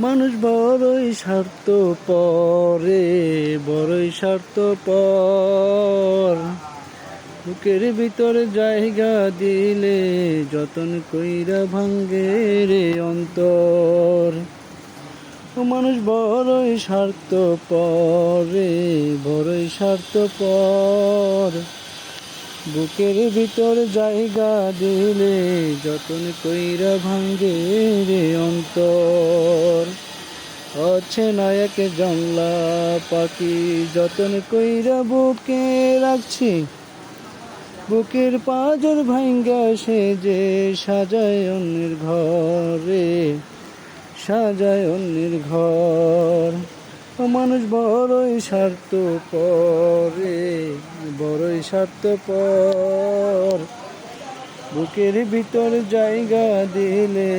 মানুষ বড়ই স্বার্থপর রে, বড়ই স্বার্থপর। বুকের ভিতরে জায়গা দিলে যতন কইরা ভাঙ্গে রে অন্তর। ও মানুষ বড়ই স্বার্থপর রে, বড়ই স্বার্থপর। বুকের ভিতর জায়গা দিলে যতন কইরা ভাঙ্গে রে অন্তর। অচেনা এক জংলা পাখি যতন কইরা বুকে রাখছি, বুকের পাঁজর ভাঙ্গা সে যে সাজায় অন্যের ঘরে, সাজায় অন্যের ঘর। ও মানুষ বড়ই স্বার্থপর রে, বড়ই স্বার্থপর। বুকের ভিতর জায়গা দিলে